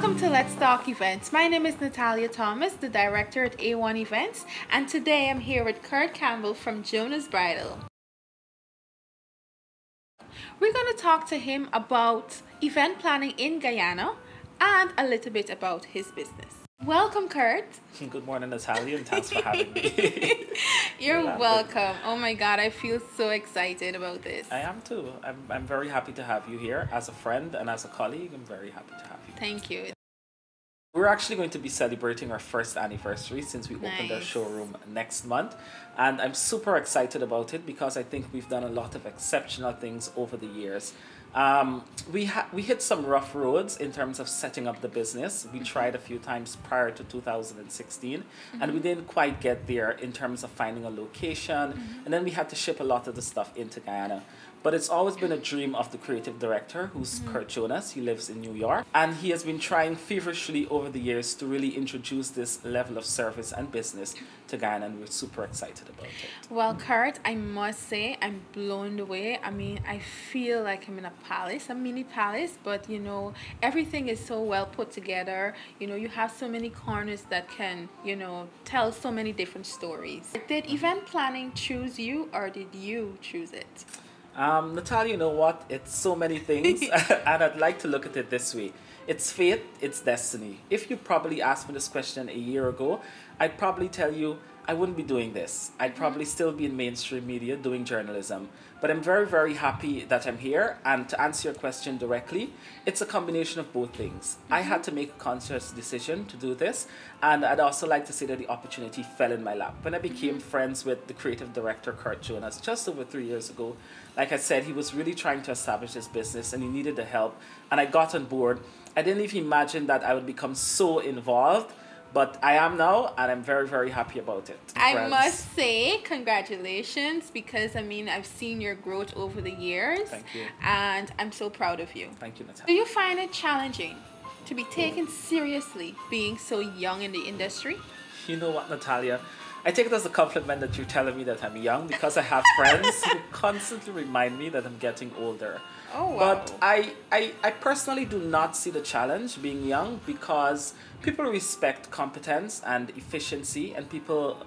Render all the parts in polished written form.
Welcome to Let's Talk Events. My name is Natalia Thomas, the director at A1 Events, and today I'm here with Kurt Campbell from Jonas Bridal. We're going to talk to him about event planning in Guyana and a little bit about his business. Welcome, Kurt. Good morning, Natalia, and thanks for having me. You're welcome. Oh my God, I feel so excited about this. I am too. I'm very happy to have you here as a friend and as a colleague. I'm very happy to have you. Thank you. We're actually going to be celebrating our first anniversary since we opened our showroom next month. And I'm super excited about it because I think we've done a lot of exceptional things over the years. We hit some rough roads in terms of setting up the business. We tried a few times prior to 2016 and we didn't quite get there in terms of finding a location. And then we had to ship a lot of the stuff into Guyana. But it's always been a dream of the creative director, who's Kurt Jonas. He lives in New York. And he has been trying feverishly over the years to really introduce this level of service and business to Guyana, and we're super excited about it. Well, Kurt, I must say I'm blown away. I mean, I feel like I'm in a palace, a mini palace, but you know, everything is so well put together. You know, you have so many corners that can, you know, tell so many different stories. Did event planning choose you, or did you choose it? Natalia, you know what? It's so many things, and I'd like to look at it this way. It's fate, it's destiny. If you probably asked me this question a year ago, I'd probably tell you I wouldn't be doing this. I'd probably still be in mainstream media doing journalism. But I'm very, very happy that I'm here. And to answer your question directly, it's a combination of both things. I had to make a conscious decision to do this. And I'd also like to say that the opportunity fell in my lap. When I became friends with the creative director, Kurt Jonas, just over 3 years ago, like I said, he was really trying to establish his business and he needed the help. And I got on board. I didn't even imagine that I would become so involved. But I am now, and I'm very, very happy about it. I must say, congratulations, because I mean, I've seen your growth over the years. Thank you. And I'm so proud of you. Thank you, Natalia. Do you find it challenging to be taken seriously being so young in the industry? You know what, Natalia? I take it as a compliment that you're telling me that I'm young because I have friends who constantly remind me that I'm getting older. Oh, wow. But I personally do not see the challenge being young because people respect competence and efficiency, and people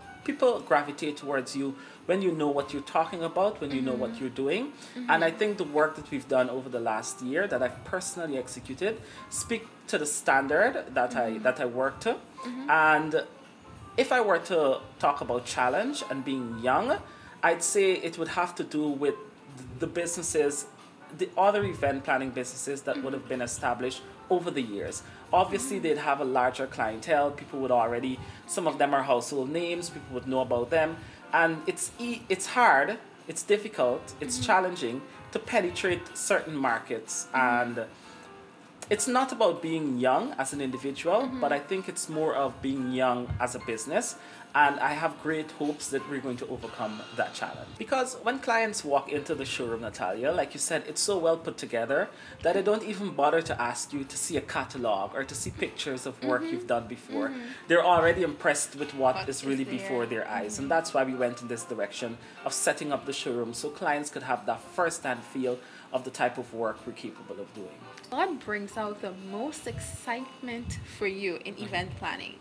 gravitate towards you when you know what you're talking about, when you know what you're doing. And I think the work that we've done over the last year that I've personally executed speak to the standard that I work to. And if I were to talk about challenge and being young, I'd say it would have to do with the businesses, the other event planning businesses that would have been established over the years. Obviously, they'd have a larger clientele. People would already, some of them are household names, people would know about them. And it's hard, it's difficult, it's challenging to penetrate certain markets. And it's not about being young as an individual, but I think it's more of being young as a business. And I have great hopes that we're going to overcome that challenge. Because when clients walk into the showroom, Natalia, like you said, it's so well put together that I don't even bother to ask you to see a catalog or to see pictures of work you've done before. They're already impressed with what is really before their eyes. And that's why we went in this direction of setting up the showroom so clients could have that first-hand feel of the type of work we're capable of doing. What brings out the most excitement for you in event planning?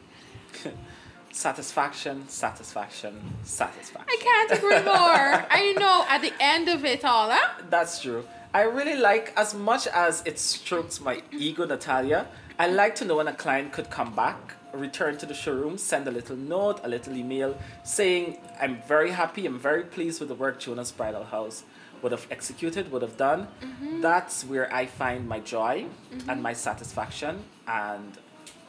Satisfaction, satisfaction, satisfaction. I can't agree more. I know at the end of it all, huh? That's true. I really like, as much as it strokes my ego, Natalia, I like to know when a client could come back, return to the showroom, send a little note, a little email, saying, I'm very happy, I'm very pleased with the work Jonas Bridal House would have executed, would have done. That's where I find my joy and my satisfaction and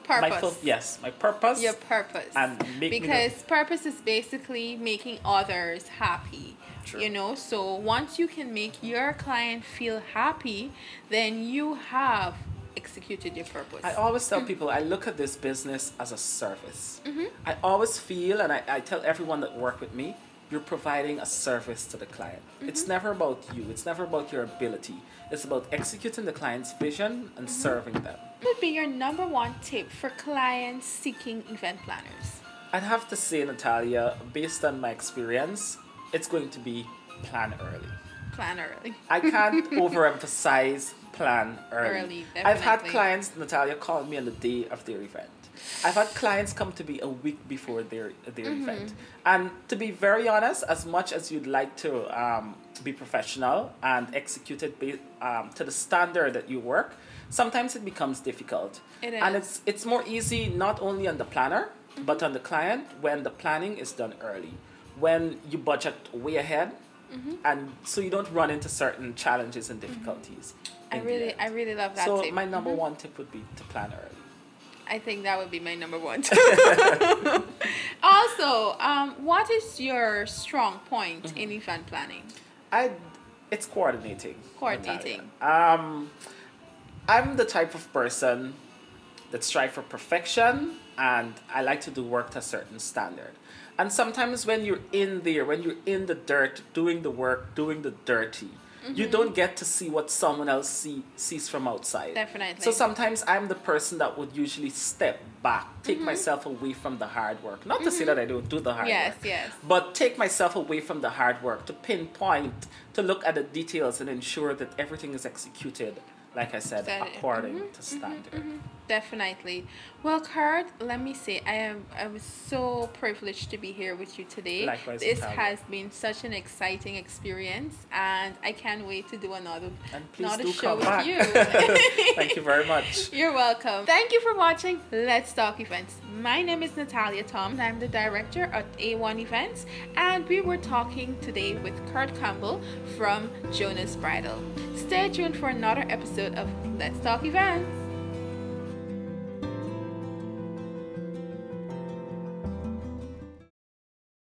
purpose. My purpose. Your purpose. And because purpose is basically making others happy. True. You know, so once you can make your client feel happy, then you have executed your purpose. I always tell people I look at this business as a service. I always feel, and I tell everyone that work with me, you're providing a service to the client. It's never about you. It's never about your ability. It's about executing the client's vision and serving them. What would be your number one tip for clients seeking event planners? I'd have to say, Natalia, based on my experience, it's going to be plan early. Plan early. I can't overemphasize plan early. Early, I've had definitely. clients, Natalia, call me on the day of their event. I've had clients come to me a week before their event. And to be very honest, as much as you'd like to be professional and execute it to the standard that you work, sometimes it becomes difficult. It And is. it's more easy not only on the planner, but on the client when the planning is done early. When you budget way ahead, and so you don't run into certain challenges and difficulties. in the end. I really love that So tip. my number one tip would be to plan early. I think that would be my number one. Also, what is your strong point in event planning? It's coordinating. Coordinating. Natalia. I'm the type of person that strive for perfection, and I like to do work to a certain standard. And sometimes when you're in there, when you're in the dirt, doing the work, doing the dirty, you don't get to see what someone else sees from outside. Definitely. So sometimes I'm the person that would usually step back, take myself away from the hard work. Not to say that I don't do the hard Yes, work. yes. But take myself away from the hard work to pinpoint, to look at the details and ensure that everything is executed, like I said, according to standard. Definitely. Well, Kurt, let me say, I was so privileged to be here with you today. Likewise, This Natalia. has been such an exciting experience, and I can't wait to do another And please another do show come with back. you. Thank you very much. You're welcome. Thank you for watching Let's Talk Events. My name is Natalia Tom. I'm the director at A1 Events, and we were talking today with Kurt Campbell from Jonas Bridal. Stay tuned for another episode of Let's Talk Events.